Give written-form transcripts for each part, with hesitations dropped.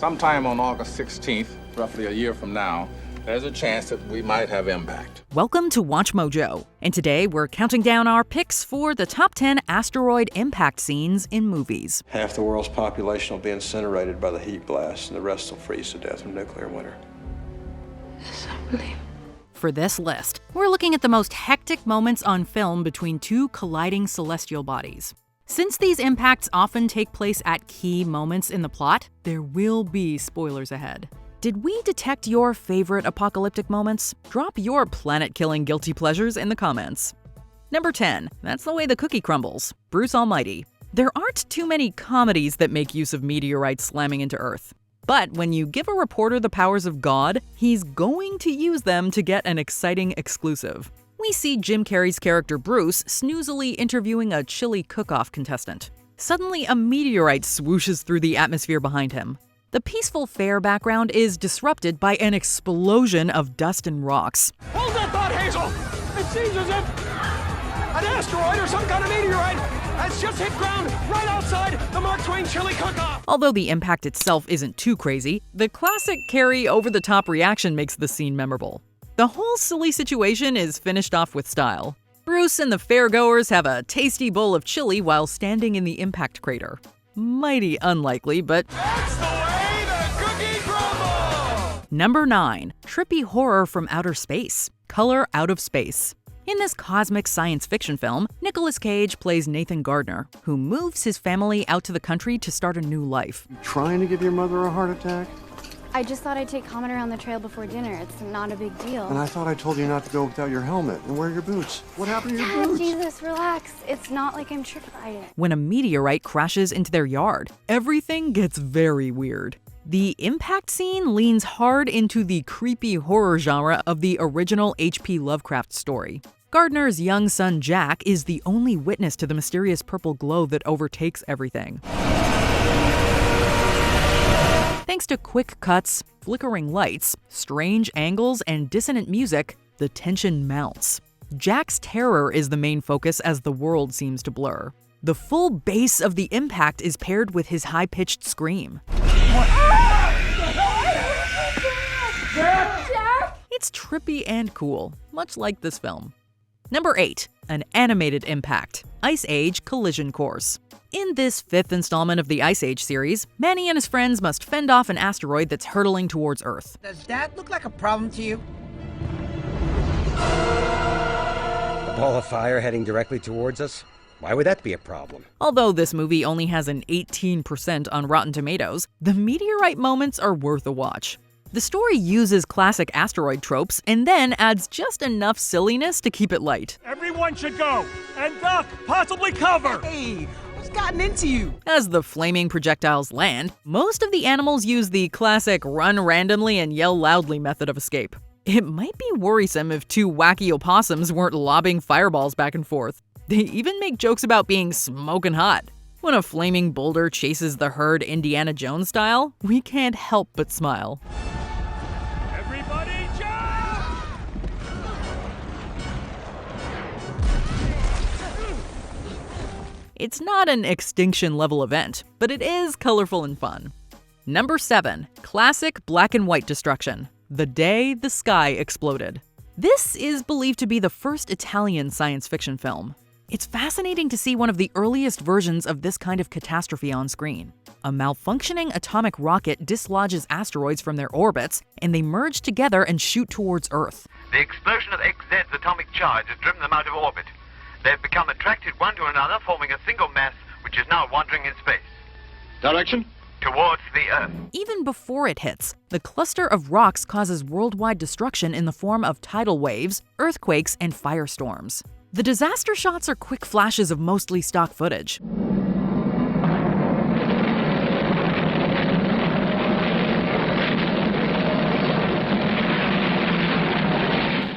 Sometime on August 16th, roughly a year from now, there's a chance that we might have impact. Welcome to Watch Mojo, and today we're counting down our picks for the top 10 asteroid impact scenes in movies. Half the world's population will be incinerated by the heat blast, and the rest will freeze to death in nuclear winter. That's unbelievable. For this list, we're looking at the most hectic moments on film between two colliding celestial bodies. Since these impacts often take place at key moments in the plot, there will be spoilers ahead. Did we detect your favorite apocalyptic moments? Drop your planet-killing guilty pleasures in the comments. Number 10. That's the way the cookie crumbles. Bruce Almighty. There aren't too many comedies that make use of meteorites slamming into Earth. But when you give a reporter the powers of God, he's going to use them to get an exciting exclusive. We see Jim Carrey's character Bruce snoozily interviewing a chili cook-off contestant. Suddenly, a meteorite swooshes through the atmosphere behind him. The peaceful fair background is disrupted by an explosion of dust and rocks. Hold that thought, Hazel! It seems as if an asteroid or some kind of meteorite has just hit ground right outside the Mark Twain chili cook-off. Although the impact itself isn't too crazy, the classic Carrey over-the-top reaction makes the scene memorable. The whole silly situation is finished off with style. Bruce and the fairgoers have a tasty bowl of chili while standing in the impact crater. Mighty unlikely, but That's the way the cookie crumbles! Number 9. Trippy horror from outer space. Color Out of Space. In this cosmic science fiction film, Nicolas Cage plays Nathan Gardner, who moves his family out to the country to start a new life. You trying to give your mother a heart attack? I just thought I'd take Comet around the trail before dinner. It's not a big deal. And I thought I told you not to go without your helmet and wear your boots. What happened to your Dad, boots? Jesus, relax. It's not like I'm tripping. When a meteorite crashes into their yard, everything gets very weird. The impact scene leans hard into the creepy horror genre of the original H.P. Lovecraft story. Gardner's young son Jack is the only witness to the mysterious purple glow that overtakes everything. Thanks to quick cuts, flickering lights, strange angles, and dissonant music, the tension mounts. Jack's terror is the main focus as the world seems to blur. The full bass of the impact is paired with his high-pitched scream. Jack! It's trippy and cool, much like this film. Number 8. An animated impact. Ice Age Collision Course. In this 5th installment of the Ice Age series, Manny and his friends must fend off an asteroid that's hurtling towards Earth. Does that look like a problem to you? A ball of fire heading directly towards us? Why would that be a problem? Although this movie only has an 18% on Rotten Tomatoes, the meteorite moments are worth a watch. The story uses classic asteroid tropes and then adds just enough silliness to keep it light. Everyone should go and duck, possibly cover. Hey, what's gotten into you? As the flaming projectiles land, most of the animals use the classic run randomly and yell loudly method of escape. It might be worrisome if two wacky opossums weren't lobbing fireballs back and forth. They even make jokes about being smoking hot. When a flaming boulder chases the herd Indiana Jones style, we can't help but smile. Everybody jump! It's not an extinction-level event, but it is colorful and fun. Number 7. Classic black and white destruction. The Day the Sky Exploded. This is believed to be the first Italian science fiction film. It's fascinating to see one of the earliest versions of this kind of catastrophe on screen. A malfunctioning atomic rocket dislodges asteroids from their orbits, and they merge together and shoot towards Earth. The explosion of XZ's atomic charge has driven them out of orbit. They've become attracted one to another, forming a single mass, which is now wandering in space. Direction? Towards the Earth. Even before it hits, the cluster of rocks causes worldwide destruction in the form of tidal waves, earthquakes, and firestorms. The disaster shots are quick flashes of mostly stock footage.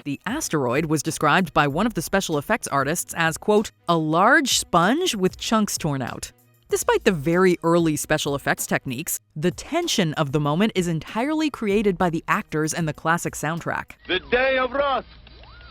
The asteroid was described by one of the special effects artists as, quote, a large sponge with chunks torn out. Despite the very early special effects techniques, the tension of the moment is entirely created by the actors and the classic soundtrack. The day of wrath.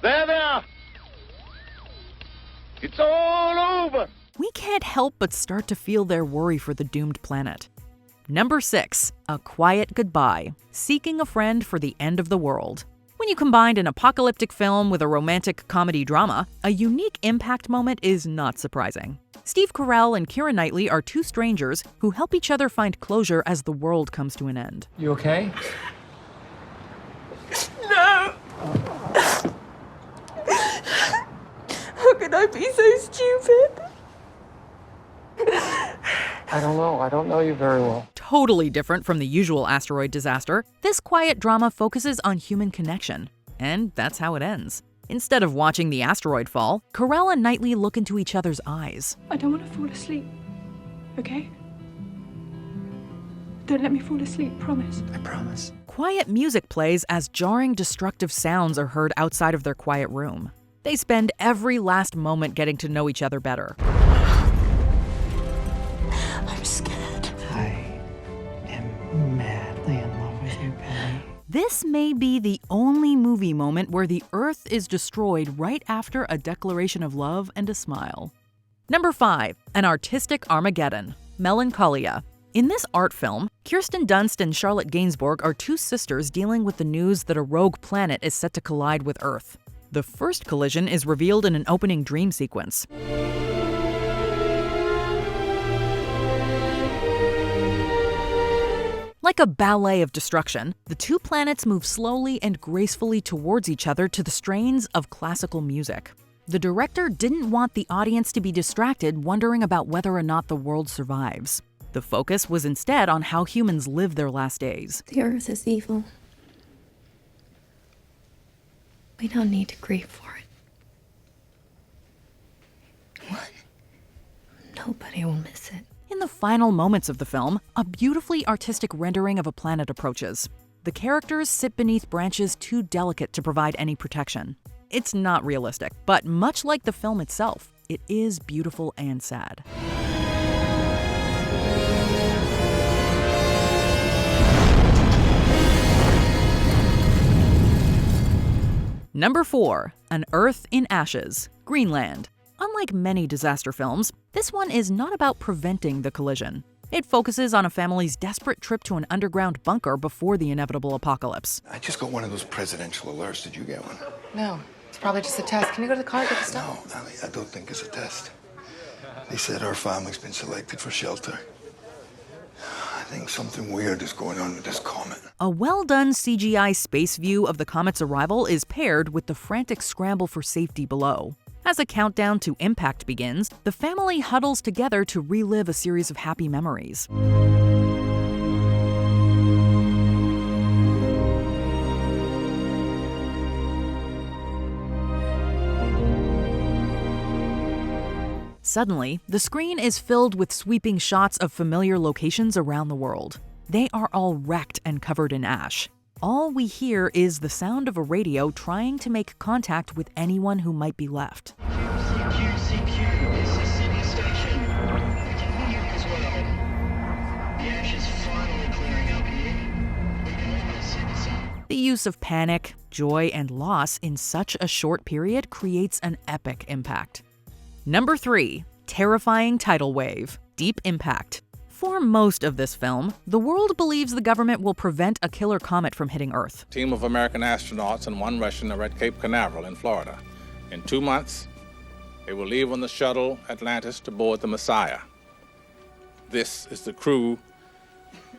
There they are. It's all over. We can't help but start to feel their worry for the doomed planet. Number 6. A Quiet Goodbye. Seeking a Friend for the End of the World. When you combine an apocalyptic film with a romantic comedy drama, a unique impact moment is not surprising. Steve Carell and Keira Knightley are two strangers who help each other find closure as the world comes to an end. You okay? No! How could I be so stupid? I don't know. I don't know you very well. Totally different from the usual asteroid disaster, this quiet drama focuses on human connection. And that's how it ends. Instead of watching the asteroid fall, Carell and Knightley look into each other's eyes. I don't want to fall asleep, okay? Don't let me fall asleep, promise. I promise. Quiet music plays as jarring, destructive sounds are heard outside of their quiet room. They spend every last moment getting to know each other better. I'm scared. I am madly in love with you, Penny. This may be the only movie moment where the Earth is destroyed right after a declaration of love and a smile. Number 5. An Artistic Armageddon. Melancholia. In this art film, Kirsten Dunst and Charlotte Gainsbourg are two sisters dealing with the news that a rogue planet is set to collide with Earth. The first collision is revealed in an opening dream sequence. Like a ballet of destruction, the two planets move slowly and gracefully towards each other to the strains of classical music. The director didn't want the audience to be distracted wondering about whether or not the world survives. The focus was instead on how humans live their last days. The Earth is evil. We don't need to grieve for it. What? Nobody will miss it. In the final moments of the film, a beautifully artistic rendering of a planet approaches. The characters sit beneath branches too delicate to provide any protection. It's not realistic, but much like the film itself, it is beautiful and sad. Number 4. An Earth in Ashes. Greenland. Unlike many disaster films, this one is not about preventing the collision. It focuses on a family's desperate trip to an underground bunker before the inevitable apocalypse. I just got one of those presidential alerts. Did you get one? No, it's probably just a test. Can you go to the car and get the stuff? No, Ali, I don't think it's a test. They said our family's been selected for shelter. I think something weird is going on with this comet. A well-done CGI space view of the comet's arrival is paired with the frantic scramble for safety below. As a countdown to impact begins, the family huddles together to relive a series of happy memories. Suddenly, the screen is filled with sweeping shots of familiar locations around the world. They are all wrecked and covered in ash. All we hear is the sound of a radio trying to make contact with anyone who might be left. CQ, this is Sydney Station. We can hear you as well. The ash is finally clearing up here. We can almost see the sun. The use of panic, joy, and loss in such a short period creates an epic impact. Number 3. Terrifying tidal wave. Deep impact. For most of this film, the world believes the government will prevent a killer comet from hitting Earth. A team of American astronauts and one Russian are at Cape Canaveral in Florida. In 2 months, they will leave on the shuttle Atlantis to board the Messiah. This is the crew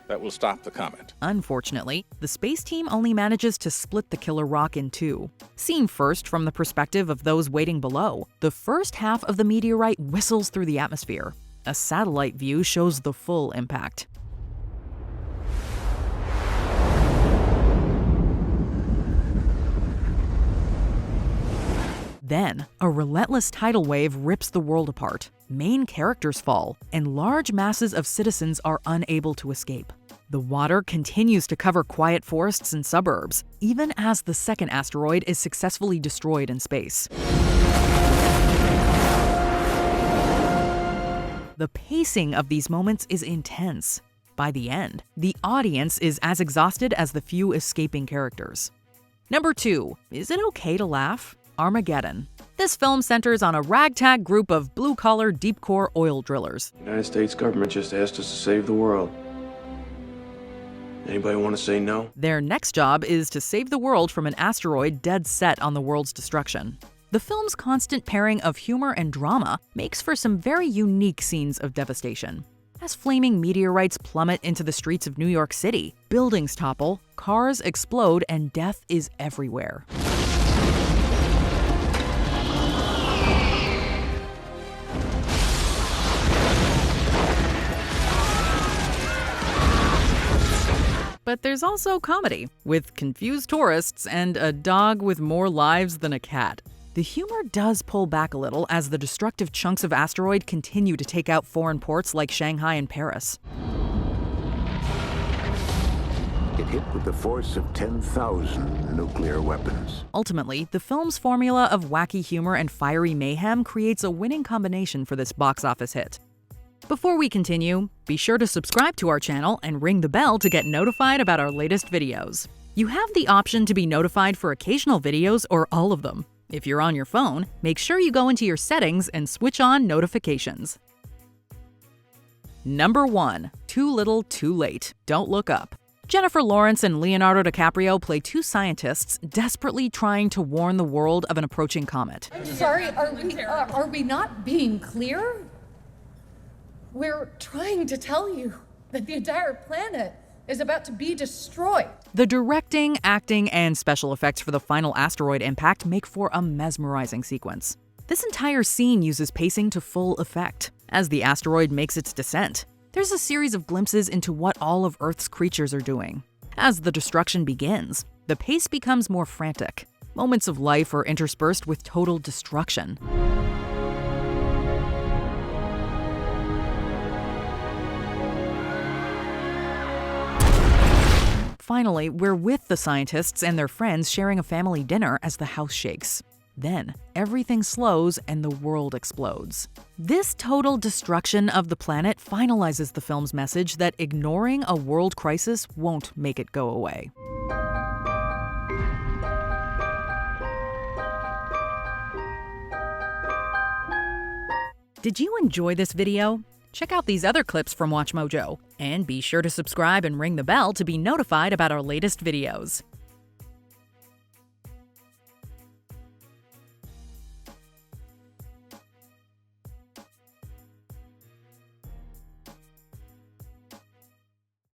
that will stop the comet. Unfortunately, the space team only manages to split the killer rock in two. Seen first from the perspective of those waiting below, the first half of the meteorite whistles through the atmosphere. A satellite view shows the full impact. Then, a relentless tidal wave rips the world apart. Main characters fall, and large masses of citizens are unable to escape. The water continues to cover quiet forests and suburbs, even as the second asteroid is successfully destroyed in space. The pacing of these moments is intense. By the end, the audience is as exhausted as the few escaping characters. Number 2. Is it okay to laugh? Armageddon. This film centers on a ragtag group of blue-collar, deep-core oil drillers. The United States government just asked us to save the world. Anybody want to say no? Their next job is to save the world from an asteroid dead set on the world's destruction. The film's constant pairing of humor and drama makes for some very unique scenes of devastation. As flaming meteorites plummet into the streets of New York City, buildings topple, cars explode, and death is everywhere. But there's also comedy, with confused tourists and a dog with more lives than a cat. The humor does pull back a little as the destructive chunks of asteroid continue to take out foreign ports like Shanghai and Paris. It hit with the force of 10,000 nuclear weapons. Ultimately, the film's formula of wacky humor and fiery mayhem creates a winning combination for this box office hit. Before we continue, be sure to subscribe to our channel and ring the bell to get notified about our latest videos. You have the option to be notified for occasional videos or all of them. If you're on your phone, make sure you go into your settings and switch on notifications. Number 1. Too Little, Too Late. Don't Look Up. Jennifer Lawrence and Leonardo DiCaprio play two scientists desperately trying to warn the world of an approaching comet. I'm sorry, are we not being clear? We're trying to tell you that the entire planet is about to be destroyed. The directing, acting, and special effects for the final asteroid impact make for a mesmerizing sequence. This entire scene uses pacing to full effect. As the asteroid makes its descent, there's a series of glimpses into what all of Earth's creatures are doing. As the destruction begins, the pace becomes more frantic. Moments of life are interspersed with total destruction. Finally, we're with the scientists and their friends sharing a family dinner as the house shakes. Then, everything slows and the world explodes. This total destruction of the planet finalizes the film's message that ignoring a world crisis won't make it go away. Did you enjoy this video? Check out these other clips from WatchMojo, and be sure to subscribe and ring the bell to be notified about our latest videos.